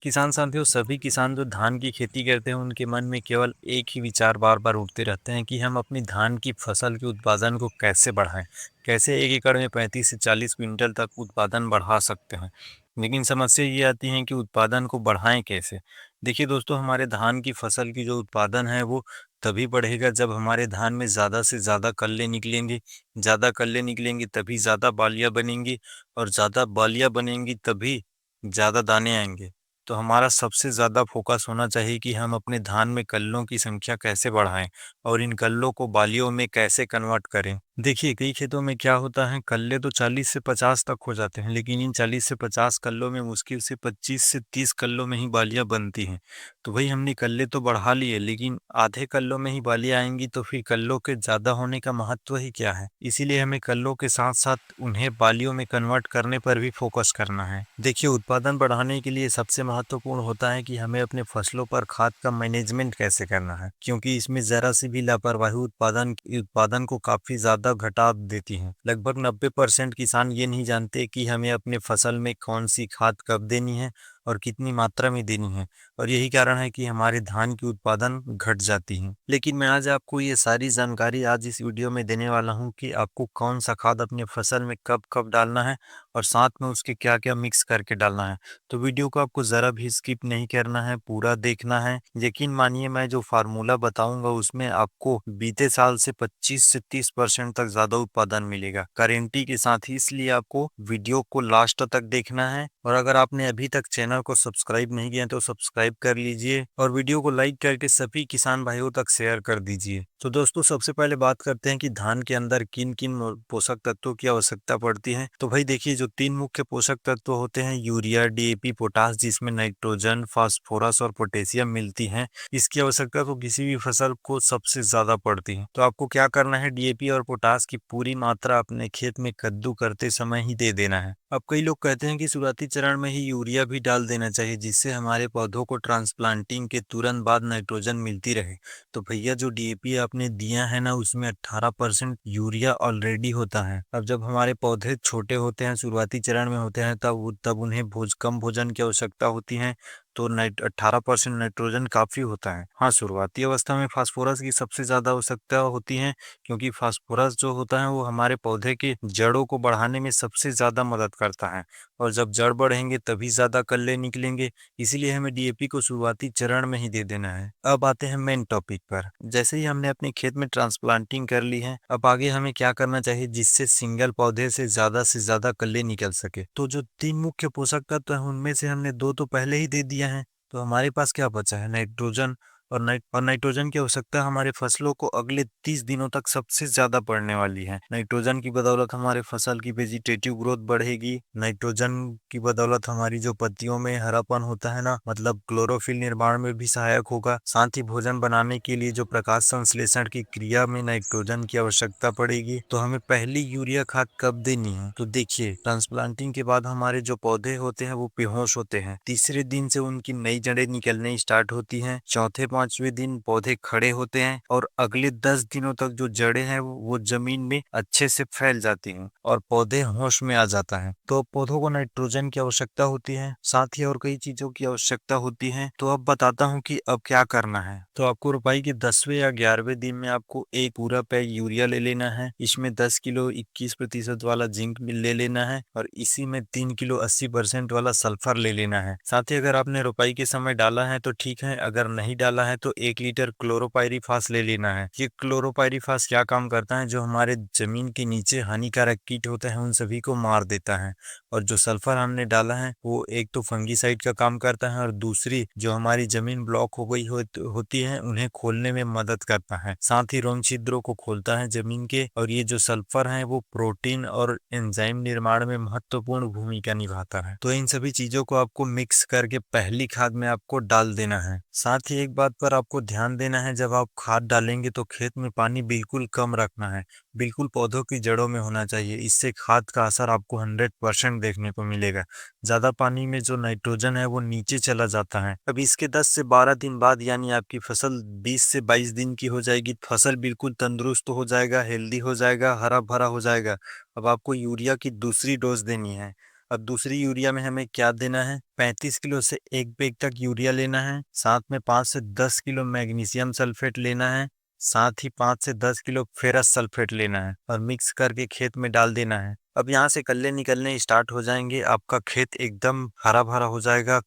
किसान साथियों, सभी किसान जो धान की खेती करते हैं उनके मन में केवल एक ही विचार बार बार उठते रहते हैं कि हम अपनी धान की फसल के उत्पादन को कैसे बढ़ाएं, कैसे एक एकड़ में 35 से 40 क्विंटल तक उत्पादन बढ़ा सकते हैं। लेकिन समस्या ये आती है कि उत्पादन को बढ़ाएं कैसे। देखिए दोस्तों, हमारे धान की फसल की जो उत्पादन है वो तभी बढ़ेगा जब हमारे धान में ज़्यादा से ज़्यादा कल्ले निकलेंगे। ज़्यादा कल्ले निकलेंगी तभी ज़्यादा बालियाँ बनेंगी, और ज़्यादा बालियाँ बनेंगी तभी ज़्यादा दाने आएंगे। तो हमारा सबसे ज़्यादा फ़ोकस होना चाहिए कि हम अपने धान में कल्लों की संख्या कैसे बढ़ाएँ और इन कल्लों को बालियों में कैसे कन्वर्ट करें। देखिए, कई खेतों में क्या होता है, कल्ले तो 40 से 50 तक हो जाते हैं, लेकिन इन 40 से 50 कल्लों में मुश्किल से 25 से 30 कल्लों में ही बालियाँ बनती हैं। तो वही हमने कल्ले तो बढ़ा लिए, लेकिन आधे कल्लों में ही बालियाँ आएँगी, तो फिर कल्लों के ज़्यादा होने का महत्व ही क्या है? इसीलिए हमें कल्लों के साथ-साथ उन्हें बालियों में कन्वर्ट करने पर भी फ़ोकस करना है। देखिए, उत्पादन बढ़ाने के लिए सबसे महत्वपूर्ण होता है कि हमें अपने फसलों पर खाद का मैनेजमेंट कैसे करना है, क्योंकि इसमें ज़रा-सी भी लापरवाही उत्पादन को काफ़ी ज़्यादा घटा देती है। लगभग 90% किसान ये नहीं जानते कि हमें अपने फसल में कौन-सी खाद कब देनी है और कितनी मात्रा में देनी है, और यही कारण है कि हमारे धान की उत्पादन घट जाती है। लेकिन मैं आज आपको ये सारी जानकारी आज इस वीडियो में देने वाला हूँ कि आपको कौन-सा खाद अपने फसल में कब-कब डालना है और साथ में उसके क्या-क्या मिक्स करके डालना है। तो वीडियो को आपको ज़रा भी स्किप नहीं करना है, पूरा देखना है। यकीन मानिए, मैं जो फार्मूला बताऊँगा उसमें आपको बीते साल से 25 से 30% तक ज़्यादा उत्पादन मिलेगा, गारंटी के साथ ही। इसलिए आपको वीडियो को लास्ट तक देखना है, और अगर आपने अभी तक चैनल को सब्सक्राइब नहीं किया तो सब्सक्राइब कर लीजिए और वीडियो को लाइक करके सभी किसान भाइयों तक शेयर कर दीजिए। तो दोस्तों, सबसे पहले बात करते हैं कि धान के अंदर किन-किन पोषक तत्वों की आवश्यकता पड़ती है। तो भाई देखिए, जो 3 मुख्य पोषक तत्व होते हैं, यूरिया, डीएपी, पोटाश, जिसमें नाइट्रोजन, फास्फोरस और पोटेशियम मिलती हैं। इसकी आवश्यकता तो किसी भी फसल को सबसे ज़्यादा पड़ती है। तो आपको क्या करना है, डीएपी और पोटाश की पूरी मात्रा अपने खेत में कद्दू करते समय ही दे देना है। अब कई लोग कहते हैं कि शुरुआती चरण में ही यूरिया भी डाल देना चाहिए, जिससे हमारे पौधों को ट्रांसप्लांटिंग के तुरंत बाद नाइट्रोजन मिलती रहे। तो भैया, जो डीएपी आपने दिया है ना, उसमें 18% यूरिया ऑलरेडी होता है। अब जब हमारे पौधे छोटे होते हैं, शुरुआती चरण में होते हैं, तब उन्हें कम भोजन की आवश्यकता होती है। तो 18% नाइट्रोजन काफ़ी होता है। हाँ, शुरुआती अवस्था में फास्फोरस की सबसे ज़्यादा आवश्यकता होती है, क्योंकि फास्फोरस जो होता है वो हमारे पौधे की जड़ों को बढ़ाने में सबसे ज़्यादा मदद करता है, और जब जड़ बढ़ेंगे तभी ज़्यादा कल्ले निकलेंगे। इसीलिए हमें डीएपी को शुरुआती चरण में ही दे देना है। अब आते हैं मेन टॉपिक पर। जैसे ही हमने अपने खेत में ट्रांसप्लांटिंग कर ली है, अब आगे हमें क्या करना चाहिए जिससे सिंगल पौधे से ज़्यादा कल्ले निकल सके। तो जो 3 मुख्य पोषक तत्व हैं उनमें से हमने 2 तो पहले ही दे दिया है। तो हमारे पास क्या बचा है, नाइट्रोजन। और नाइट्रोजन की आवश्यकता हमारे फसलों को अगले 30 दिनों तक सबसे ज़्यादा पड़ने वाली है। नाइट्रोजन की बदौलत हमारे फसल की वेजिटेटिव ग्रोथ बढ़ेगी। नाइट्रोजन की बदौलत हमारी जो पत्तियों में हरापन होता है ना, मतलब क्लोरोफिल निर्माण में भी सहायक होगा। साथ ही भोजन बनाने के लिए जो प्रकाश संश्लेषण की क्रिया में नाइट्रोजन की आवश्यकता पड़ेगी। तो हमें पहली यूरिया खाद कब देनी है? तो देखिए, ट्रांसप्लांटिंग के बाद हमारे जो पौधे होते हैं वो बेहोश होते हैं। तीसरे दिन से उनकी नई जड़ें निकलने स्टार्ट होती हैं। चौथे 5वें दिन पौधे खड़े होते हैं, और अगले 10 दिनों तक जो जड़ें हैं वो जमीन में अच्छे से फैल जाती हैं और पौधे होश में आ जाता है। तो पौधों को नाइट्रोजन की आवश्यकता होती है, साथ ही और कई चीजों की आवश्यकता होती है। तो अब बताता हूँ कि अब क्या करना है। तो आपको रोपाई के 10वें या 11वें दिन में आपको एक पूरा पैक यूरिया ले लेना है। इसमें 10 किलो 21% वाला जिंक ले लेना है, और इसी में 3 किलो 80% वाला सल्फर ले लेना है। साथ ही अगर आपने रोपाई के समय डाला है तो ठीक है, अगर नहीं डाला है तो 1 लीटर क्लोरोपाइरीफास ले लेना है। ये क्लोरोपाइरीफास क्या काम करता है, जो हमारे जमीन के नीचे हानिकारक कीट होते हैं उन सभी को मार देता है। और जो सल्फर हमने डाला है वो एक तो फंगीसाइड का काम करता है, और दूसरी जो हमारी जमीन ब्लॉक हो गई होती है उन्हें खोलने में मदद करता है। साथ ही रोम छिद्रों को खोलता है जमीन के। और ये जो सल्फर है वो प्रोटीन और एंजाइम निर्माण में महत्वपूर्ण भूमिका निभाता है। तो इन सभी चीजों को आपको मिक्स करके पहली खाद में आपको डाल देना है। साथ ही एक बात पर आपको ध्यान देना है, जब आप खाद डालेंगे तो खेत में पानी बिल्कुल कम रखना है, बिल्कुल पौधों की जड़ों में होना चाहिए। इससे खाद का असर आपको 100% देखने को मिलेगा। ज्यादा पानी में जो नाइट्रोजन है वो नीचे चला जाता है। अब इसके 10 से 12 दिन बाद, यानी आपकी फसल 20 से 22 दिन की हो जाएगी, फसल बिल्कुल तंदुरुस्त हो जाएगा, हेल्दी हो जाएगा, हरा भरा हो जाएगा। अब आपको यूरिया की दूसरी डोज देनी है। अब दूसरी यूरिया में हमें क्या देना है, 35 किलो से 1 बैग तक यूरिया लेना है, साथ में 5 से 10 किलो मैग्नीशियम सल्फेट लेना है, साथ ही 5 से 10 किलो फेरस सल्फेट लेना है और मिक्स करके खेत में डाल देना है। अब यहाँ से कल्ले निकलने स्टार्ट हो जाएंगे, आपका खेत एकदम हरा भरा हो जाएगा,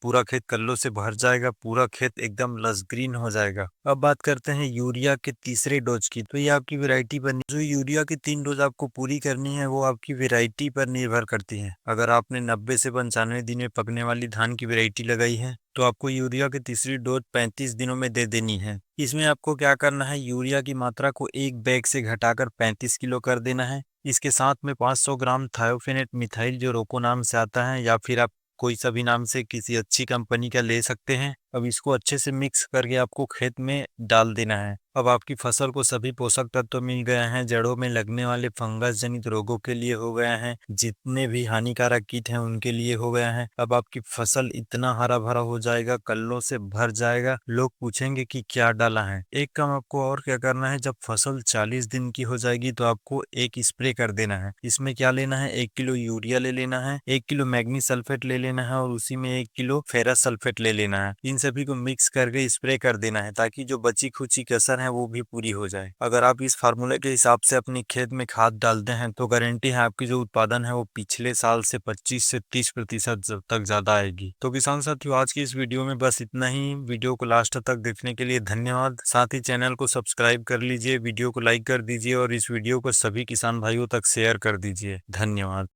पूरा खेत कल्लों से भर जाएगा, पूरा खेत एकदम लस ग्रीन हो जाएगा। अब बात करते हैं यूरिया के तीसरे डोज की, तो ये आपकी वैरायटी पर जो यूरिया की 3 डोज आपको पूरी करनी है वो आपकी वैरायटी पर निर्भर करती है। अगर आपने 90 से 95 दिन में पकने वाली धान की वैरायटी लगाई है तो आपको यूरिया की तीसरी डोज 35 दिनों में दे देनी है। इसमें आपको क्या करना है, यूरिया की मात्रा को 1 बैग से घटाकर 35 किलो कर देना है। इसके साथ में 500 ग्राम थायोफेनेट मिथाइल जो रोको नाम से आता है, या फिर आप कोई सा भी नाम से किसी अच्छी कंपनी का ले सकते हैं। अब इसको अच्छे से मिक्स करके आपको खेत में डाल देना है। अब आपकी फसल को सभी पोषक तत्व मिल गए हैं, जड़ों में लगने वाले फंगस जनित रोगों के लिए हो गए हैं, जितने भी हानिकारक कीट हैं उनके लिए हो गए हैं। अब आपकी फसल इतना हरा भरा हो जाएगा, कल्लों से भर जाएगा, लोग पूछेंगे कि क्या डाला है। एक काम आपको और क्या करना है, जब फसल 40 दिन की हो जाएगी तो आपको एक स्प्रे कर देना है। इसमें क्या लेना है, 1 किलो यूरिया ले लेना है, 1 किलो मैग्नीज सल्फेट ले लेना है और उसी में 1 किलो फेरस सल्फेट ले लेना है। इन सभी को मिक्स करके स्प्रे कर देना है ताकि जो बची खुची कसर है वो भी पूरी हो जाए। अगर आप इस फार्मूले के हिसाब से अपने खेत में खाद डालते हैं तो गारंटी है आपकी जो उत्पादन है वो पिछले साल से 25 से 30% तक ज्यादा आएगी। तो किसान साथियों, आज की इस वीडियो में बस इतना ही। वीडियो को लास्ट तक देखने के लिए धन्यवाद। साथ ही चैनल को सब्सक्राइब कर लीजिए, वीडियो को लाइक कर दीजिए और इस वीडियो को सभी किसान भाइयों तक शेयर कर दीजिए। धन्यवाद।